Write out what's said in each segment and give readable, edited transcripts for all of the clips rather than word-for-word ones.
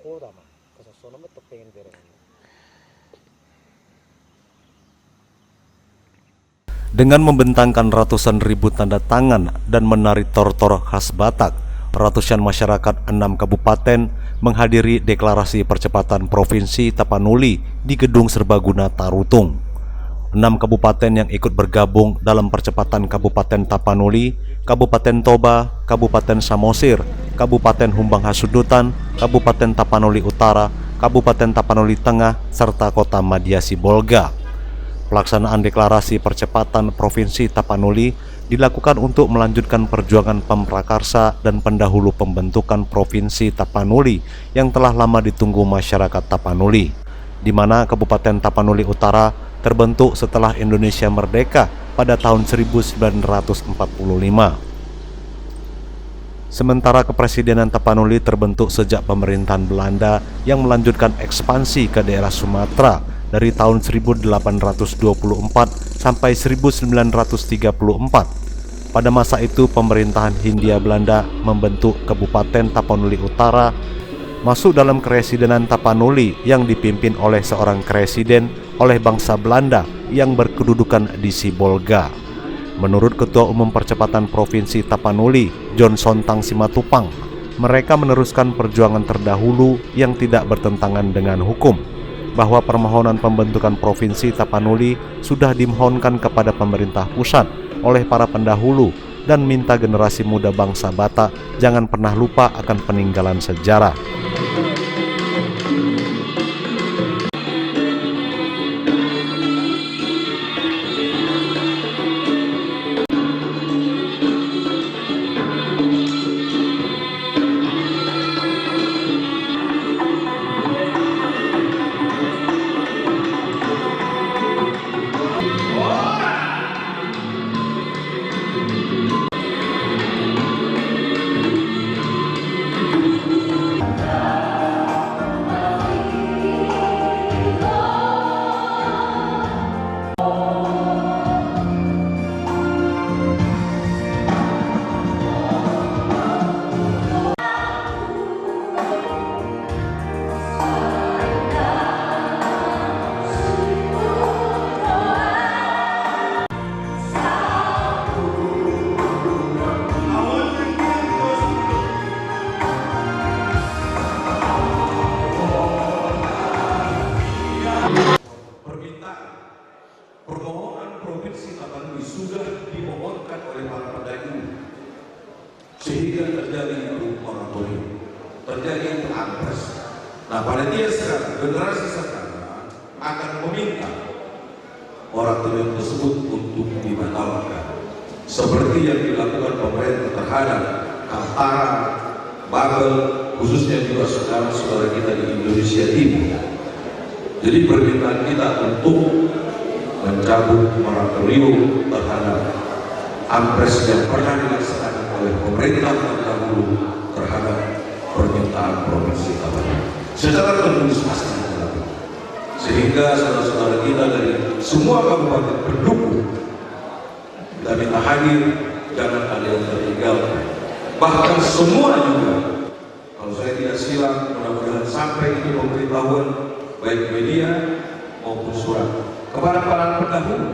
Polda mah kesosono mah pengen berengan. Dengan membentangkan ratusan ribu tanda tangan dan menari tortor khas Batak, ratusan masyarakat 6 kabupaten menghadiri deklarasi percepatan Provinsi Tapanuli di Gedung Serbaguna Tarutung. 6 kabupaten yang ikut bergabung dalam percepatan Kabupaten Tapanuli, Kabupaten Toba, Kabupaten Samosir, Kabupaten Humbang Hasudutan, Kabupaten Tapanuli Utara, Kabupaten Tapanuli Tengah, serta Kota Madya Sibolga. Pelaksanaan deklarasi percepatan Provinsi Tapanuli dilakukan untuk melanjutkan perjuangan pemprakarsa dan pendahulu pembentukan Provinsi Tapanuli yang telah lama ditunggu masyarakat Tapanuli, di mana Kabupaten Tapanuli Utara terbentuk setelah Indonesia merdeka pada tahun 1945. Sementara Kepresidenan Tapanuli terbentuk sejak pemerintahan Belanda yang melanjutkan ekspansi ke daerah Sumatera dari tahun 1824 sampai 1934. Pada masa itu pemerintahan Hindia Belanda membentuk Kabupaten Tapanuli Utara masuk dalam Keresidenan Tapanuli yang dipimpin oleh seorang Keresiden oleh bangsa Belanda yang berkedudukan di Sibolga. Menurut Ketua Umum Percepatan Provinsi Tapanuli, John Sontang Simatupang, mereka meneruskan perjuangan terdahulu yang tidak bertentangan dengan hukum, bahwa permohonan pembentukan Provinsi Tapanuli sudah dimohonkan kepada pemerintah pusat oleh para pendahulu dan minta generasi muda bangsa Batak jangan pernah lupa akan peninggalan sejarah. Permohonan Provinsi Tapanuli sudah dimohonkan oleh para pendahulu sehingga terjadi moratorium, terjadi ampres. Nah, pada dia sekarang, generasi sekarang akan meminta moratorium tersebut untuk dibatalkan, seperti yang dilakukan pemerintah terhadap Kaltara, Babel, khususnya juga saudara-saudara kita di Indonesia Timur. Jadi permintaan kita untuk mencabut moratorium terhadap ampres yang pernah dilaksanakan oleh pemerintah terdahulu terhadap permintaan Provinsi Tapanuli secara tertulis pasti dilakukan, sehingga saudara-saudara kita dari semua kabupaten pendukung kita minta hadir, jangan ada yang tertinggalkan. Bahkan semua juga, kalau saya tidak silap, mudah-mudahan sampai ini pemberitahuan baik media maupun surat kepada para pendahulu,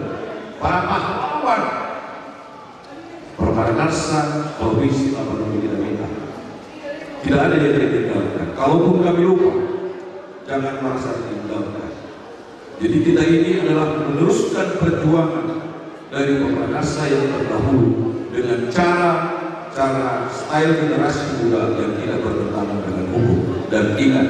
para pahlawan Prakarsa Provinsi Tapanuli kita minta tidak ada yang ditinggalkan. Kalaupun kami lupa, jangan merasa ditinggalkan. Jadi kita ini adalah meneruskan perjuangan dari Prakarsa yang terdahulu dengan cara style generasi muda yang tidak bertentangan dengan hukum. Dan ingat,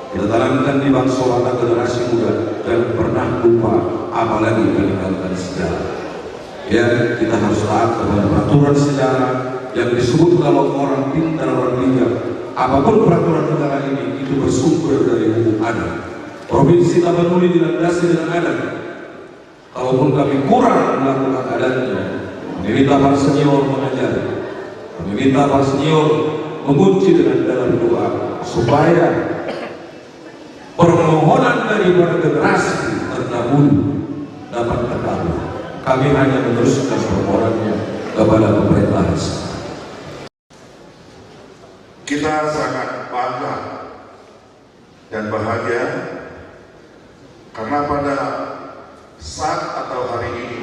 kita tanamkan di bangsa Batak generasi muda dan pernah lupa apalagi meninggalkan sejarah. Ya, kita harus taat kepada peraturan sejarah yang disebut kalau orang pintar, orang bijak. Apapun peraturan negara ini, itu bersumber dari hukum adat. Provinsi Tapanuli dilandasi dengan adat. Kalaupun kami kurang melakukan adatnya, meminta para senior mengajar, meminta para senior mengunci dengan dalam doa supaya permohonan dari para generasi terdahulu dapat terkabul. Kami hanya meneruskan permohonannya kepada pemerintah. Kita sangat bangga dan bahagia karena pada saat atau hari ini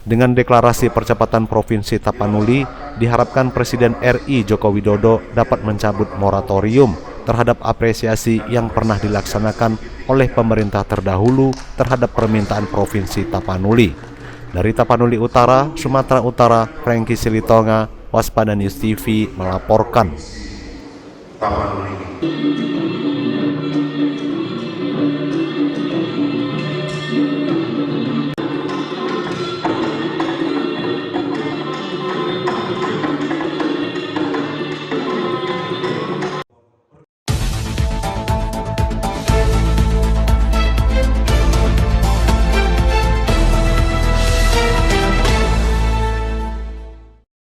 Dengan deklarasi percepatan Provinsi Tapanuli, diharapkan Presiden RI Joko Widodo dapat mencabut moratorium terhadap apresiasi yang pernah dilaksanakan oleh pemerintah terdahulu terhadap permintaan Provinsi Tapanuli. Dari Tapanuli Utara, Sumatera Utara, Franky Silitonga, Waspada News TV melaporkan. Tapanuli.